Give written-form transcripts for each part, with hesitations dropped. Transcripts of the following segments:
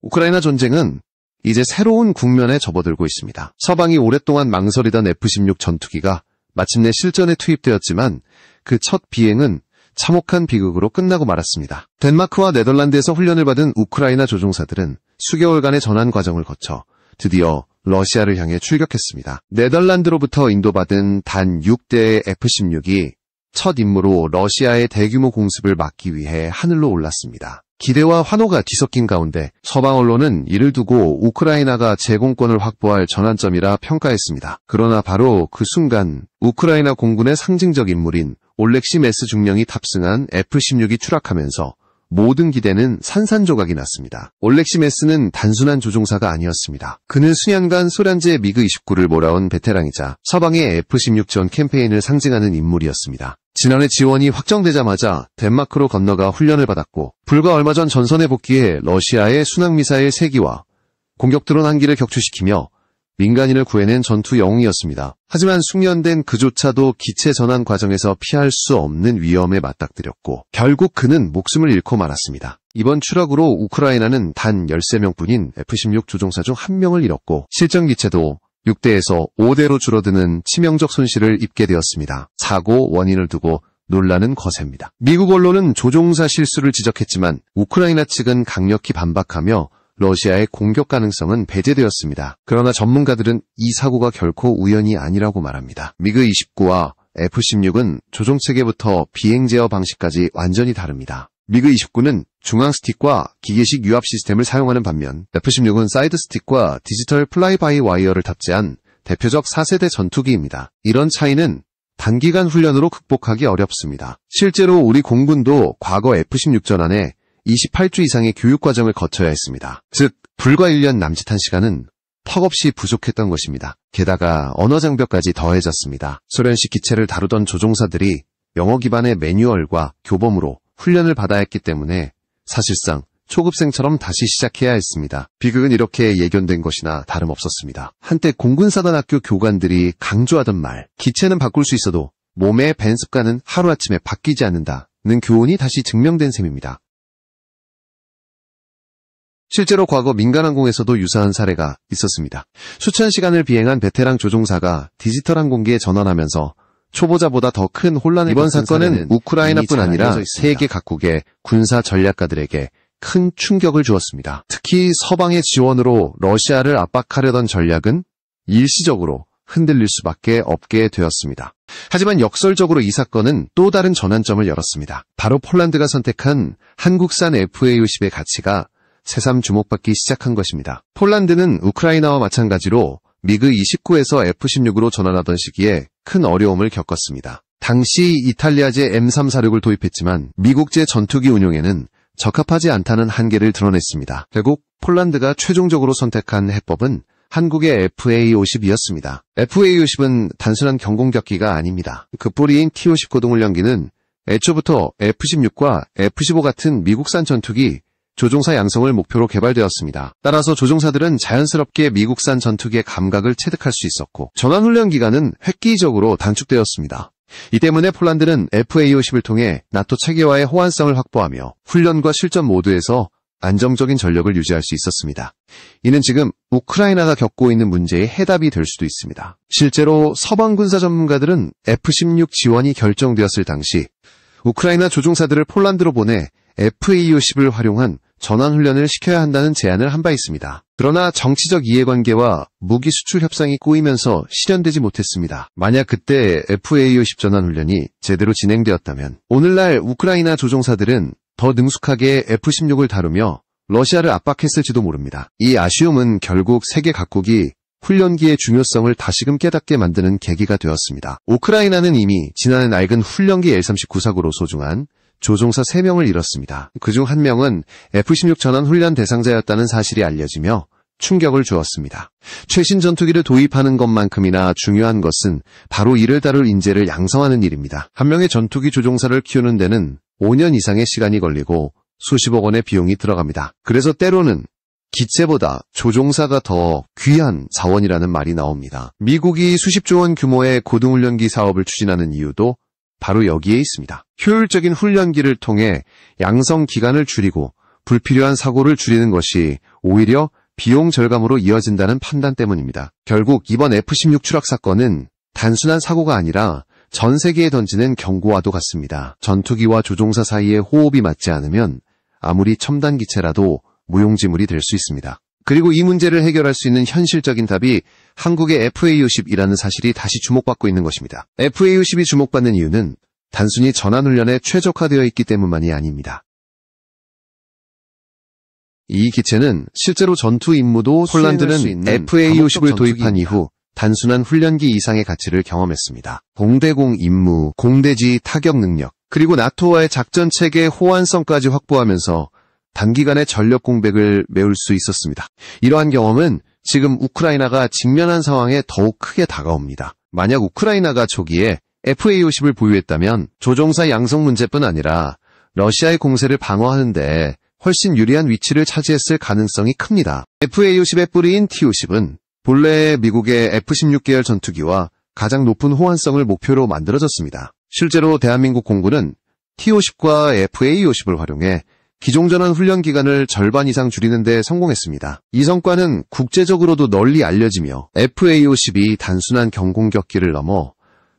우크라이나 전쟁은 이제 새로운 국면에 접어들고 있습니다. 서방이 오랫동안 망설이던 F-16 전투기가 마침내 실전에 투입되었지만 그 첫 비행은 참혹한 비극으로 끝나고 말았습니다. 덴마크와 네덜란드에서 훈련을 받은 우크라이나 조종사들은 수개월간의 전환 과정을 거쳐 드디어 러시아를 향해 출격했습니다. 네덜란드로부터 인도받은 단 6대의 F-16이 첫 임무로 러시아의 대규모 공습을 막기 위해 하늘로 올랐습니다. 기대와 환호가 뒤섞인 가운데 서방 언론은 이를 두고 우크라이나가 제공권을 확보할 전환점이라 평가했습니다. 그러나 바로 그 순간 우크라이나 공군의 상징적 인물인 올렉시 메스 중령이 탑승한 F-16이 추락하면서 모든 기대는 산산조각이 났습니다. 올렉시 메스는 단순한 조종사가 아니었습니다. 그는 수년간 소련제 미그-29를 몰아온 베테랑이자 서방의 F-16 전 캠페인을 상징하는 인물이었습니다. 지난해 지원이 확정되자마자 덴마크로 건너가 훈련을 받았고 불과 얼마 전 전선에 복귀해 러시아의 순항미사일 3기와 공격드론 1기를 격추시키며 민간인을 구해낸 전투 영웅이었습니다. 하지만 숙련된 그조차도 기체 전환 과정에서 피할 수 없는 위험에 맞닥뜨렸고 결국 그는 목숨을 잃고 말았습니다. 이번 추락으로 우크라이나는 단 13명뿐인 F-16 조종사 중 1명을 잃었고 실전 기체도 6대에서 5대로 줄어드는 치명적 손실을 입게 되었습니다. 사고 원인을 두고 논란은 거셉니다. 미국 언론은 조종사 실수를 지적했지만 우크라이나 측은 강력히 반박하며 러시아의 공격 가능성은 배제되었습니다. 그러나 전문가들은 이 사고가 결코 우연이 아니라고 말합니다. 미그-29와 F-16은 조종체계부터 비행 제어 방식까지 완전히 다릅니다. 미그-29는 중앙 스틱과 기계식 유압 시스템을 사용하는 반면 F-16은 사이드 스틱과 디지털 플라이 바이 와이어를 탑재한 대표적 4세대 전투기입니다. 이런 차이는 단기간 훈련으로 극복하기 어렵습니다. 실제로 우리 공군도 과거 F-16 전환에 28주 이상의 교육 과정을 거쳐야 했습니다. 즉 불과 1년 남짓한 시간은 턱없이 부족했던 것입니다. 게다가 언어 장벽까지 더해졌습니다. 소련식 기체를 다루던 조종사들이 영어 기반의 매뉴얼과 교범으로 훈련을 받아야 했기 때문에 사실상 초급생처럼 다시 시작해야 했습니다. 비극은 이렇게 예견된 것이나 다름없었습니다. 한때 공군사단학교 교관들이 강조하던 말, 기체는 바꿀 수 있어도 몸의 밴 습관은 하루아침에 바뀌지 않는다는 교훈이 다시 증명된 셈입니다. 실제로 과거 민간항공에서도 유사한 사례가 있었습니다. 수천 시간을 비행한 베테랑 조종사가 디지털 항공기에 전환하면서 초보자보다 더 큰 혼란을 이번 겪은 사건은 사례는 우크라이나뿐 아니라 세계 각국의 군사 전략가들에게 큰 충격을 주었습니다. 특히 서방의 지원으로 러시아를 압박하려던 전략은 일시적으로 흔들릴 수밖에 없게 되었습니다. 하지만 역설적으로 이 사건은 또 다른 전환점을 열었습니다. 바로 폴란드가 선택한 한국산 FA-50의 가치가 새삼 주목받기 시작한 것입니다. 폴란드는 우크라이나와 마찬가지로 미그-29에서 F-16으로 전환하던 시기에 큰 어려움을 겪었습니다. 당시 이탈리아제 M346을 도입했지만 미국제 전투기 운용에는 적합하지 않다는 한계를 드러냈습니다. 결국 폴란드가 최종적으로 선택한 해법은 한국의 FA-50이었습니다. FA-50은 단순한 경공격기가 아닙니다. 그 뿌리인 T-50 고등훈련기는 애초부터 F-16과 F-15 같은 미국산 전투기 조종사 양성을 목표로 개발되었습니다. 따라서 조종사들은 자연스럽게 미국산 전투기의 감각을 체득할 수 있었고 전환훈련 기간은 획기적으로 단축되었습니다. 이 때문에 폴란드는 FA-50을 통해 나토 체계와의 호환성을 확보하며 훈련과 실전 모두에서 안정적인 전력을 유지할 수 있었습니다. 이는 지금 우크라이나가 겪고 있는 문제의 해답이 될 수도 있습니다. 실제로 서방 군사 전문가들은 F-16 지원이 결정되었을 당시 우크라이나 조종사들을 폴란드로 보내 FA-50을 활용한 전환훈련을 시켜야 한다는 제안을 한 바 있습니다. 그러나 정치적 이해관계와 무기 수출 협상이 꼬이면서 실현되지 못했습니다. 만약 그때 FA-50 전환훈련이 제대로 진행되었다면 오늘날 우크라이나 조종사들은 더 능숙하게 F-16을 다루며 러시아를 압박했을지도 모릅니다. 이 아쉬움은 결국 세계 각국이 훈련기의 중요성을 다시금 깨닫게 만드는 계기가 되었습니다. 우크라이나는 이미 지난해 낡은 훈련기 L-39 사고로 소중한 조종사 3명을 잃었습니다. 그중 1명은 F-16 전환 훈련 대상자였다는 사실이 알려지며 충격을 주었습니다. 최신 전투기를 도입하는 것만큼이나 중요한 것은 바로 이를 다룰 인재를 양성하는 일입니다. 한 명의 전투기 조종사를 키우는 데는 5년 이상의 시간이 걸리고 수십억 원의 비용이 들어갑니다. 그래서 때로는 기체보다 조종사가 더 귀한 자원이라는 말이 나옵니다. 미국이 수십조 원 규모의 고등훈련기 사업을 추진하는 이유도 바로 여기에 있습니다. 효율적인 훈련기를 통해 양성 기간을 줄이고 불필요한 사고를 줄이는 것이 오히려 비용 절감으로 이어진다는 판단 때문입니다. 결국 이번 F-16 추락 사건은 단순한 사고가 아니라 전 세계에 던지는 경고와도 같습니다. 전투기와 조종사 사이의 호흡이 맞지 않으면 아무리 첨단 기체라도 무용지물이 될 수 있습니다. 그리고 이 문제를 해결할 수 있는 현실적인 답이 한국의 FA-50이라는 사실이 다시 주목받고 있는 것입니다. FA-50이 주목받는 이유는 단순히 전환훈련에 최적화되어 있기 때문만이 아닙니다. 이 기체는 실제로 전투 임무도 폴란드는 FA-50을 도입한 이후 단순한 훈련기 이상의 가치를 경험했습니다. 공대공 임무, 공대지 타격 능력, 그리고 나토와의 작전 체계 호환성까지 확보하면서 단기간에 전력 공백을 메울 수 있었습니다. 이러한 경험은 지금 우크라이나가 직면한 상황에 더욱 크게 다가옵니다. 만약 우크라이나가 초기에 FA-50을 보유했다면 조종사 양성 문제뿐 아니라 러시아의 공세를 방어하는데 훨씬 유리한 위치를 차지했을 가능성이 큽니다. FA-50의 뿌리인 T-50은 본래 미국의 F-16 계열 전투기와 가장 높은 호환성을 목표로 만들어졌습니다. 실제로 대한민국 공군은 T-50과 FA-50을 활용해 기종전환 훈련 기간을 절반 이상 줄이는 데 성공했습니다. 이 성과는 국제적으로도 널리 알려지며 FA-50이 단순한 경공격기를 넘어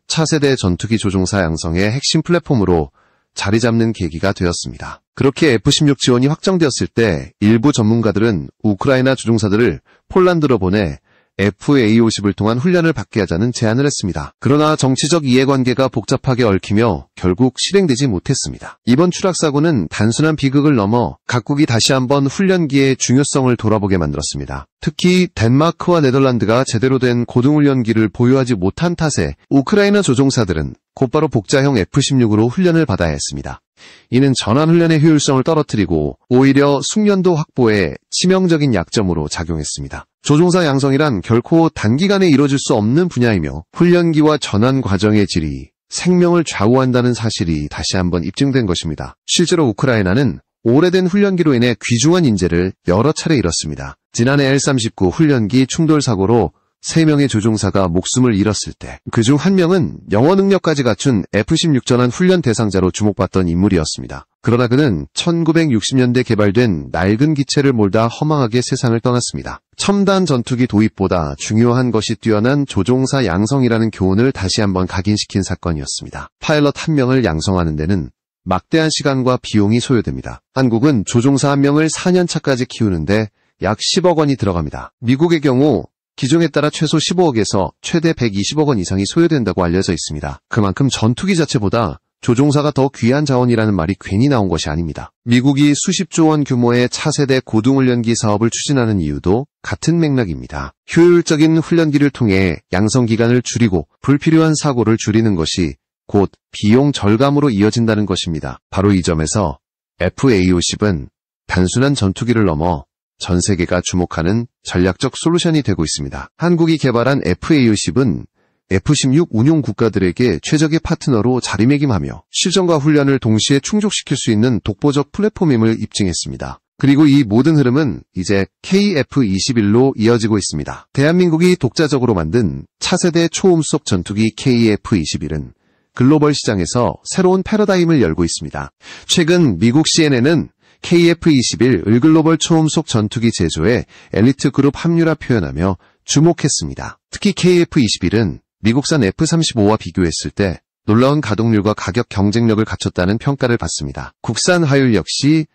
차세대 전투기 조종사 양성의 핵심 플랫폼으로 자리 잡는 계기가 되었습니다. 그렇게 F-16 지원이 확정되었을 때 일부 전문가들은 우크라이나 조종사들을 폴란드로 보내 FA-50을 통한 훈련을 받게 하자는 제안을 했습니다. 그러나 정치적 이해관계가 복잡하게 얽히며 결국 실행되지 못했습니다. 이번 추락사고는 단순한 비극을 넘어 각국이 다시 한번 훈련기의 중요성을 돌아보게 만들었습니다. 특히 덴마크와 네덜란드가 제대로 된 고등훈련기를 보유하지 못한 탓에 우크라이나 조종사들은 곧바로 복자형 F-16으로 훈련을 받아야 했습니다. 이는 전환훈련의 효율성을 떨어뜨리고 오히려 숙련도 확보에 치명적인 약점으로 작용했습니다. 조종사 양성이란 결코 단기간에 이뤄질 수 없는 분야이며 훈련기와 전환 과정의 질이 생명을 좌우한다는 사실이 다시 한번 입증된 것입니다. 실제로 우크라이나는 오래된 훈련기로 인해 귀중한 인재를 여러 차례 잃었습니다. 지난해 L-39 훈련기 충돌 사고로 3명의 조종사가 목숨을 잃었을 때 그중 1명은 영어 능력까지 갖춘 F-16 전환 훈련 대상자로 주목받던 인물이었습니다. 그러나 그는 1960년대 개발된 낡은 기체를 몰다 허망하게 세상을 떠났습니다. 첨단 전투기 도입보다 중요한 것이 뛰어난 조종사 양성이라는 교훈을 다시 한번 각인시킨 사건이었습니다. 파일럿 1명을 양성하는 데는 막대한 시간과 비용이 소요됩니다. 한국은 조종사 1명을 4년차까지 키우는데 약 10억 원이 들어갑니다. 미국의 경우 기종에 따라 최소 15억에서 최대 120억 원 이상이 소요된다고 알려져 있습니다. 그만큼 전투기 자체보다 조종사가 더 귀한 자원이라는 말이 괜히 나온 것이 아닙니다. 미국이 수십조 원 규모의 차세대 고등훈련기 사업을 추진하는 이유도 같은 맥락입니다. 효율적인 훈련기를 통해 양성 기간을 줄이고 불필요한 사고를 줄이는 것이 곧 비용 절감으로 이어진다는 것입니다. 바로 이 점에서 FA-50은 단순한 전투기를 넘어 전 세계가 주목하는 전략적 솔루션이 되고 있습니다. 한국이 개발한 FA-50은 F-16 운용 국가들에게 최적의 파트너로 자리매김하며 실전과 훈련을 동시에 충족시킬 수 있는 독보적 플랫폼임을 입증했습니다. 그리고 이 모든 흐름은 이제 KF-21로 이어지고 있습니다. 대한민국이 독자적으로 만든 차세대 초음속 전투기 KF-21은 글로벌 시장에서 새로운 패러다임을 열고 있습니다. 최근 미국 CNN은 KF-21 을글로벌 초음속 전투기 제조에 엘리트 그룹 합류라 표현하며 주목했습니다. 특히 KF-21은 미국산 F-35와 비교했을 때 놀라운 가동률과 가격 경쟁력을 갖췄다는 평가를 받습니다. 국산 화율 역시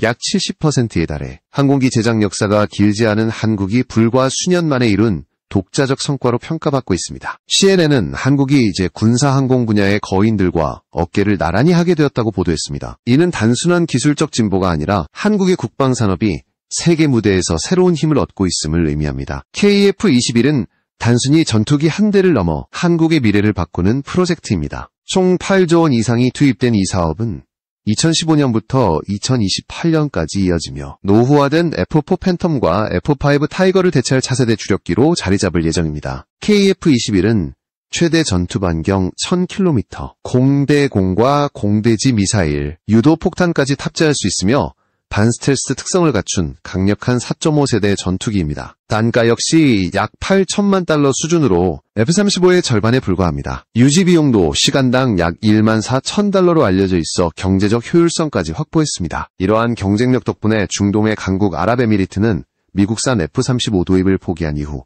약 70%에 달해 항공기 제작 역사가 길지 않은 한국이 불과 수년 만에 이룬 독자적 성과로 평가받고 있습니다. CNN은 한국이 이제 군사항공 분야의 거인들과 어깨를 나란히 하게 되었다고 보도했습니다. 이는 단순한 기술적 진보가 아니라 한국의 국방산업이 세계 무대에서 새로운 힘을 얻고 있음을 의미합니다. KF-21은 단순히 전투기 한 대를 넘어 한국의 미래를 바꾸는 프로젝트입니다. 총 8조 원 이상이 투입된 이 사업은 2015년부터 2028년까지 이어지며 노후화된 F4 팬텀과 F5 타이거를 대체할 차세대 주력기로 자리 잡을 예정입니다. KF-21은 최대 전투 반경 1000km, 공대공과 공대지 미사일, 유도 폭탄까지 탑재할 수 있으며 반스텔스 특성을 갖춘 강력한 4.5세대 전투기입니다. 단가 역시 약 8천만 달러 수준으로 F-35의 절반에 불과합니다. 유지 비용도 시간당 약 1만 4천 달러로 알려져 있어 경제적 효율성까지 확보했습니다. 이러한 경쟁력 덕분에 중동의 강국 아랍에미리트는 미국산 F-35 도입을 포기한 이후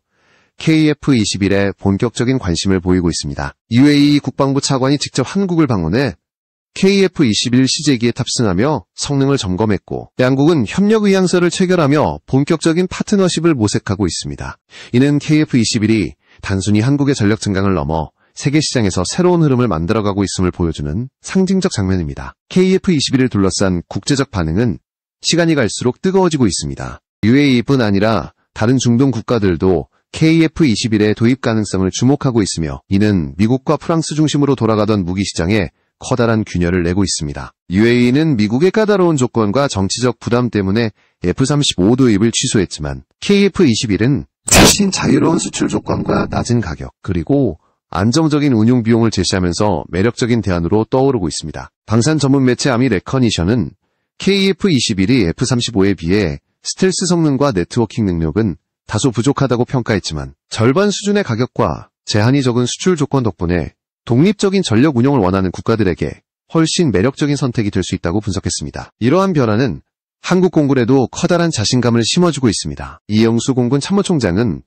KF-21에 본격적인 관심을 보이고 있습니다. UAE 국방부 차관이 직접 한국을 방문해 KF-21 시제기에 탑승하며 성능을 점검했고 양국은 협력 의향서를 체결하며 본격적인 파트너십을 모색하고 있습니다. 이는 KF-21이 단순히 한국의 전력 증강을 넘어 세계 시장에서 새로운 흐름을 만들어가고 있음을 보여주는 상징적 장면입니다. KF-21을 둘러싼 국제적 반응은 시간이 갈수록 뜨거워지고 있습니다. UAE뿐 아니라 다른 중동 국가들도 KF-21의 도입 가능성을 주목하고 있으며 이는 미국과 프랑스 중심으로 돌아가던 무기 시장에 커다란 균열을 내고 있습니다. UAE는 미국의 까다로운 조건과 정치적 부담 때문에 F-35 도입을 취소했지만 KF-21은 훨씬 자유로운 수출 조건과 낮은 가격 그리고 안정적인 운용 비용을 제시하면서 매력적인 대안으로 떠오르고 있습니다. 방산 전문 매체 아미 레커니션은 KF-21이 F-35에 비해 스텔스 성능과 네트워킹 능력은 다소 부족하다고 평가했지만 절반 수준의 가격과 제한이 적은 수출 조건 덕분에 독립적인 전력 운용을 원하는 국가들에게 훨씬 매력적인 선택이 될 수 있다고 분석했습니다. 이러한 변화는 한국 공군에도 커다란 자신감을 심어주고 있습니다. 이영수 공군 참모총장은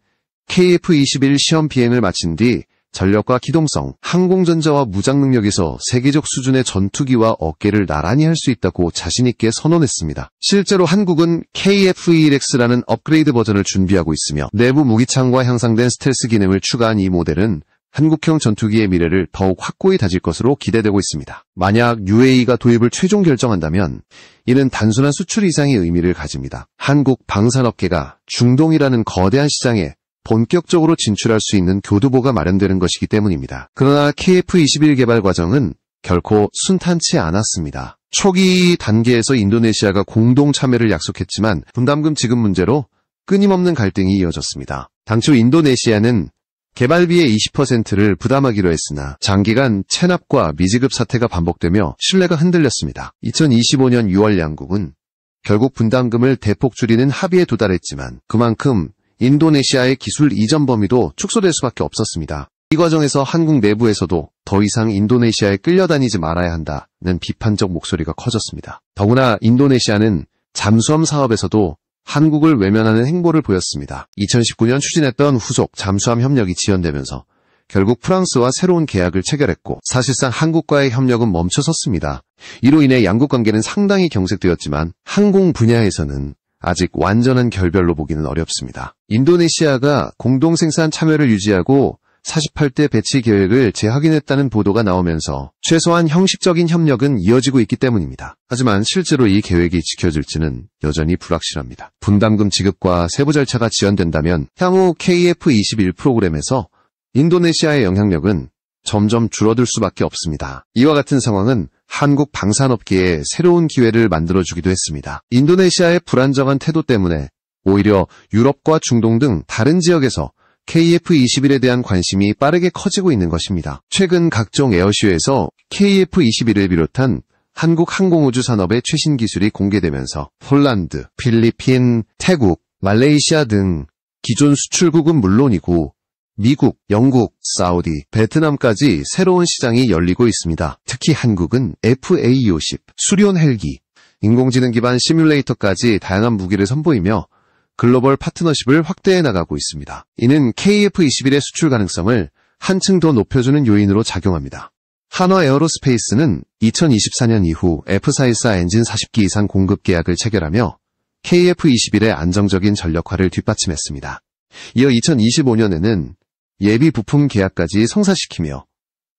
KF-21 시험 비행을 마친 뒤 전력과 기동성, 항공전자와 무장 능력에서 세계적 수준의 전투기와 어깨를 나란히 할 수 있다고 자신있게 선언했습니다. 실제로 한국은 KF-21X라는 업그레이드 버전을 준비하고 있으며 내부 무기창과 향상된 스텔스 기능을 추가한 이 모델은 한국형 전투기의 미래를 더욱 확고히 다질 것으로 기대되고 있습니다. 만약 UAE가 도입을 최종 결정한다면 이는 단순한 수출 이상의 의미를 가집니다. 한국 방산업계가 중동이라는 거대한 시장에 본격적으로 진출할 수 있는 교두보가 마련되는 것이기 때문입니다. 그러나 KF-21 개발 과정은 결코 순탄치 않았습니다. 초기 단계에서 인도네시아가 공동 참여를 약속했지만 분담금 지급 문제로 끊임없는 갈등이 이어졌습니다. 당초 인도네시아는 개발비의 20%를 부담하기로 했으나 장기간 체납과 미지급 사태가 반복되며 신뢰가 흔들렸습니다. 2025년 6월 양국은 결국 분담금을 대폭 줄이는 합의에 도달했지만 그만큼 인도네시아의 기술 이전 범위도 축소될 수밖에 없었습니다. 이 과정에서 한국 내부에서도 더 이상 인도네시아에 끌려다니지 말아야 한다는 비판적 목소리가 커졌습니다. 더구나 인도네시아는 잠수함 사업에서도 한국을 외면하는 행보를 보였습니다. 2019년 추진했던 후속 잠수함 협력이 지연되면서 결국 프랑스와 새로운 계약을 체결했고 사실상 한국과의 협력은 멈춰섰습니다. 이로 인해 양국 관계는 상당히 경색되었지만 항공 분야에서는 아직 완전한 결별로 보기는 어렵습니다. 인도네시아가 공동 생산 참여를 유지하고 48대 배치 계획을 재확인했다는 보도가 나오면서 최소한 형식적인 협력은 이어지고 있기 때문입니다. 하지만 실제로 이 계획이 지켜질지는 여전히 불확실합니다. 분담금 지급과 세부 절차가 지연된다면 향후 KF-21 프로그램에서 인도네시아의 영향력은 점점 줄어들 수밖에 없습니다. 이와 같은 상황은 한국 방산업계에 새로운 기회를 만들어주기도 했습니다. 인도네시아의 불안정한 태도 때문에 오히려 유럽과 중동 등 다른 지역에서 KF-21에 대한 관심이 빠르게 커지고 있는 것입니다. 최근 각종 에어쇼에서 KF-21을 비롯한 한국 항공우주 산업의 최신 기술이 공개되면서 폴란드, 필리핀, 태국, 말레이시아 등 기존 수출국은 물론이고 미국, 영국, 사우디, 베트남까지 새로운 시장이 열리고 있습니다. 특히 한국은 FA-50, 수리온 헬기, 인공지능 기반 시뮬레이터까지 다양한 무기를 선보이며 글로벌 파트너십을 확대해 나가고 있습니다. 이는 KF-21의 수출 가능성을 한층 더 높여주는 요인으로 작용합니다. 한화 에어로스페이스는 2024년 이후 F414 엔진 40기 이상 공급 계약을 체결하며 KF-21의 안정적인 전력화를 뒷받침했습니다. 이어 2025년에는 예비 부품 계약까지 성사시키며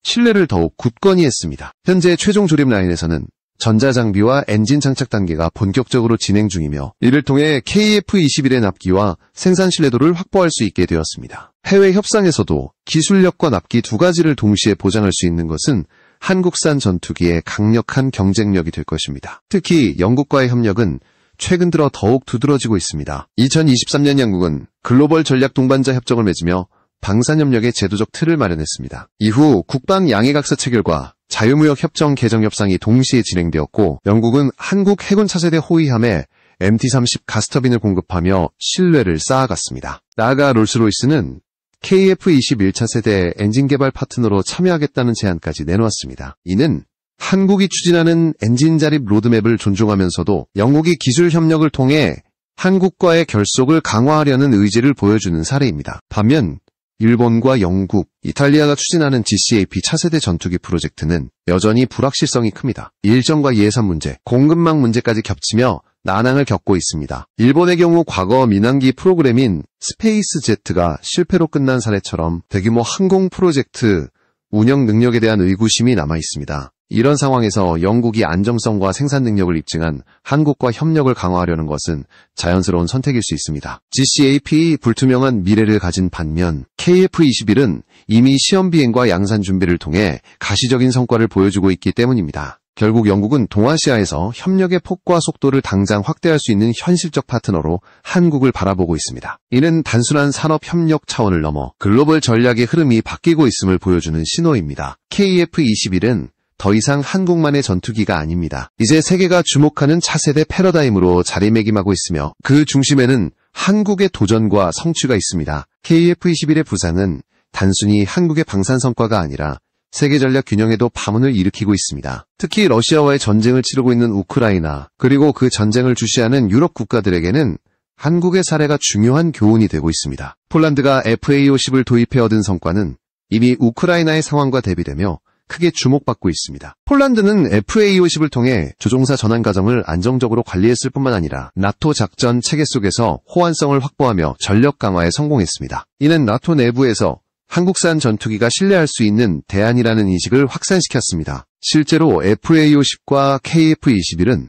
신뢰를 더욱 굳건히 했습니다. 현재 최종 조립 라인에서는 전자장비와 엔진 장착 단계가 본격적으로 진행 중이며 이를 통해 KF-21의 납기와 생산 신뢰도를 확보할 수 있게 되었습니다. 해외 협상에서도 기술력과 납기 두 가지를 동시에 보장할 수 있는 것은 한국산 전투기의 강력한 경쟁력이 될 것입니다. 특히 영국과의 협력은 최근 들어 더욱 두드러지고 있습니다. 2023년 양국은 글로벌 전략 동반자 협정을 맺으며 방산협력의 제도적 틀을 마련했습니다. 이후 국방 양해각서 체결과 자유무역협정 개정 협상이 동시에 진행되었고 영국은 한국 해군 차세대 호위함에 MT-30 가스터빈을 공급하며 신뢰를 쌓아갔습니다. 나아가 롤스로이스는 KF-21 차세대 엔진 개발 파트너로 참여하겠다는 제안까지 내놓았습니다. 이는 한국이 추진하는 엔진 자립 로드맵을 존중하면서도 영국이 기술 협력을 통해 한국과의 결속을 강화하려는 의지를 보여주는 사례입니다. 반면 일본과 영국, 이탈리아가 추진하는 GCAP 차세대 전투기 프로젝트는 여전히 불확실성이 큽니다. 일정과 예산 문제, 공급망 문제까지 겹치며 난항을 겪고 있습니다. 일본의 경우 과거 민항기 프로그램인 스페이스제트가 실패로 끝난 사례처럼 대규모 항공 프로젝트 운영 능력에 대한 의구심이 남아 있습니다. 이런 상황에서 영국이 안정성과 생산 능력을 입증한 한국과 협력을 강화하려는 것은 자연스러운 선택일 수 있습니다. GCAP 불투명한 미래를 가진 반면 KF-21은 이미 시험 비행과 양산 준비를 통해 가시적인 성과를 보여주고 있기 때문입니다. 결국 영국은 동아시아에서 협력의 폭과 속도를 당장 확대할 수 있는 현실적 파트너로 한국을 바라보고 있습니다. 이는 단순한 산업협력 차원을 넘어 글로벌 전략의 흐름이 바뀌고 있음을 보여주는 신호입니다. KF-21은 더 이상 한국만의 전투기가 아닙니다. 이제 세계가 주목하는 차세대 패러다임으로 자리매김하고 있으며 그 중심에는 한국의 도전과 성취가 있습니다. KF-21의 부상은 단순히 한국의 방산 성과가 아니라 세계 전략 균형에도 파문을 일으키고 있습니다. 특히 러시아와의 전쟁을 치르고 있는 우크라이나, 그리고 그 전쟁을 주시하는 유럽 국가들에게는 한국의 사례가 중요한 교훈이 되고 있습니다. 폴란드가 FA-50을 도입해 얻은 성과는 이미 우크라이나의 상황과 대비되며 크게 주목받고 있습니다. 폴란드는 FA-50을 통해 조종사 전환 과정을 안정적으로 관리했을 뿐만 아니라 나토 작전 체계 속에서 호환성을 확보하며 전력 강화에 성공했습니다. 이는 나토 내부에서 한국산 전투기가 신뢰할 수 있는 대안이라는 인식을 확산시켰습니다. 실제로 FA-50과 KF-21은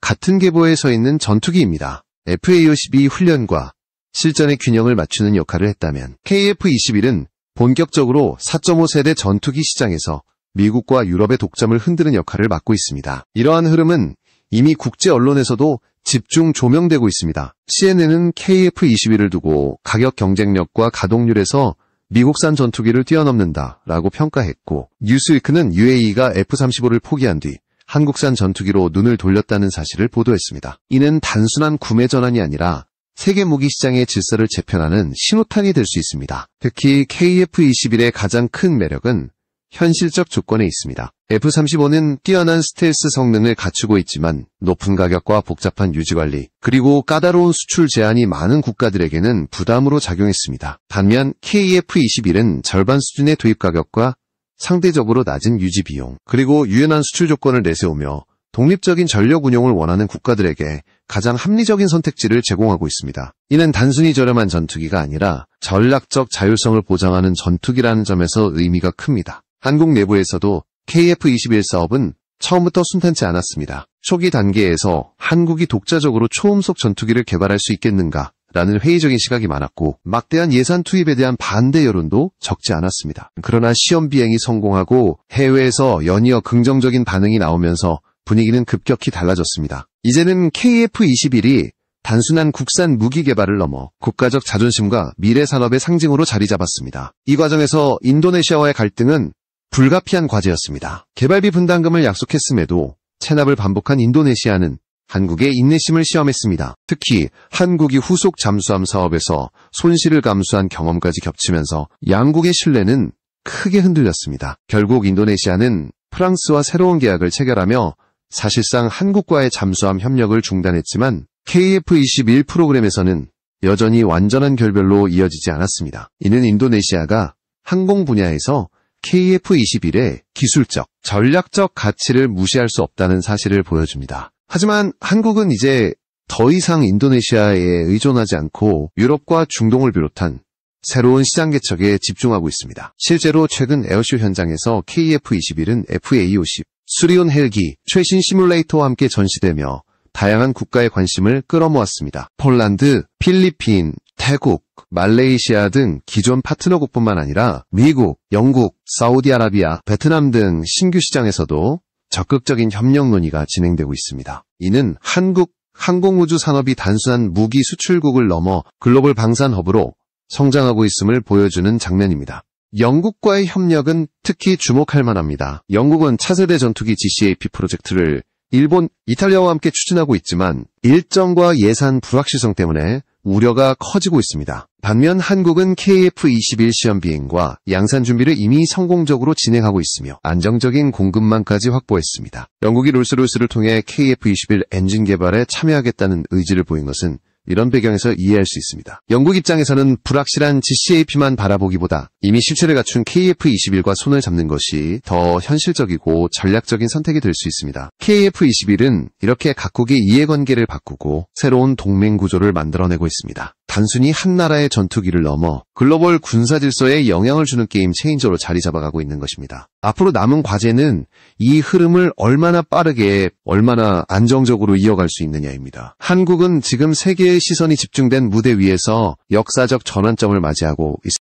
같은 계보에 서 있는 전투기입니다. FA-50이 훈련과 실전의 균형을 맞추는 역할을 했다면 KF-21은 본격적으로 4.5세대 전투기 시장에서 미국과 유럽의 독점을 흔드는 역할을 맡고 있습니다. 이러한 흐름은 이미 국제 언론에서도 집중 조명되고 있습니다. CNN은 KF-21을 두고 가격 경쟁력과 가동률에서 미국산 전투기를 뛰어넘는다라고 평가했고, 뉴스위크는 UAE가 F-35를 포기한 뒤 한국산 전투기로 눈을 돌렸다는 사실을 보도했습니다. 이는 단순한 구매 전환이 아니라 세계 무기 시장의 질서를 재편하는 신호탄이 될 수 있습니다. 특히 KF-21의 가장 큰 매력은 현실적 조건에 있습니다. F-35는 뛰어난 스텔스 성능을 갖추고 있지만 높은 가격과 복잡한 유지관리, 그리고 까다로운 수출 제한이 많은 국가들에게는 부담으로 작용했습니다. 반면 KF-21은 절반 수준의 도입 가격과 상대적으로 낮은 유지 비용, 그리고 유연한 수출 조건을 내세우며 독립적인 전력 운용을 원하는 국가들에게 가장 합리적인 선택지를 제공하고 있습니다. 이는 단순히 저렴한 전투기가 아니라 전략적 자율성을 보장하는 전투기라는 점에서 의미가 큽니다. 한국 내부에서도 KF-21 사업은 처음부터 순탄치 않았습니다. 초기 단계에서 한국이 독자적으로 초음속 전투기를 개발할 수 있겠는가? 라는 회의적인 시각이 많았고 막대한 예산 투입에 대한 반대 여론도 적지 않았습니다. 그러나 시험 비행이 성공하고 해외에서 연이어 긍정적인 반응이 나오면서 분위기는 급격히 달라졌습니다. 이제는 KF-21이 단순한 국산 무기 개발을 넘어 국가적 자존심과 미래 산업의 상징으로 자리 잡았습니다. 이 과정에서 인도네시아와의 갈등은 불가피한 과제였습니다. 개발비 분담금을 약속했음에도 체납을 반복한 인도네시아는 한국의 인내심을 시험했습니다. 특히 한국이 후속 잠수함 사업에서 손실을 감수한 경험까지 겹치면서 양국의 신뢰는 크게 흔들렸습니다. 결국 인도네시아는 프랑스와 새로운 계약을 체결하며 사실상 한국과의 잠수함 협력을 중단했지만 KF-21 프로그램에서는 여전히 완전한 결별로 이어지지 않았습니다. 이는 인도네시아가 항공 분야에서 KF-21의 기술적, 전략적 가치를 무시할 수 없다는 사실을 보여줍니다. 하지만 한국은 이제 더 이상 인도네시아에 의존하지 않고 유럽과 중동을 비롯한 새로운 시장 개척에 집중하고 있습니다. 실제로 최근 에어쇼 현장에서 KF-21은 FA-50, 수리온 헬기, 최신 시뮬레이터와 함께 전시되며 다양한 국가의 관심을 끌어모았습니다. 폴란드, 필리핀, 태국, 말레이시아 등 기존 파트너국뿐만 아니라 미국, 영국, 사우디아라비아, 베트남 등 신규 시장에서도 적극적인 협력 논의가 진행되고 있습니다. 이는 한국 항공우주 산업이 단순한 무기 수출국을 넘어 글로벌 방산 허브로 성장하고 있음을 보여주는 장면입니다. 영국과의 협력은 특히 주목할 만합니다. 영국은 차세대 전투기 GCAP 프로젝트를 일본, 이탈리아와 함께 추진하고 있지만 일정과 예산 불확실성 때문에 우려가 커지고 있습니다. 반면 한국은 KF-21 시험 비행과 양산 준비를 이미 성공적으로 진행하고 있으며 안정적인 공급망까지 확보했습니다. 영국이 롤스로이스를 통해 KF-21 엔진 개발에 참여하겠다는 의지를 보인 것은 이런 배경에서 이해할 수 있습니다. 영국 입장에서는 불확실한 GCAP만 바라보기보다 이미 실체를 갖춘 KF-21과 손을 잡는 것이 더 현실적이고 전략적인 선택이 될 수 있습니다. KF-21은 이렇게 각국의 이해관계를 바꾸고 새로운 동맹 구조를 만들어내고 있습니다. 단순히 한 나라의 전투기를 넘어 글로벌 군사 질서에 영향을 주는 게임 체인저로 자리 잡아가고 있는 것입니다. 앞으로 남은 과제는 이 흐름을 얼마나 빠르게, 얼마나 안정적으로 이어갈 수 있느냐입니다. 한국은 지금 세계의 시선이 집중된 무대 위에서 역사적 전환점을 맞이하고 있습니다.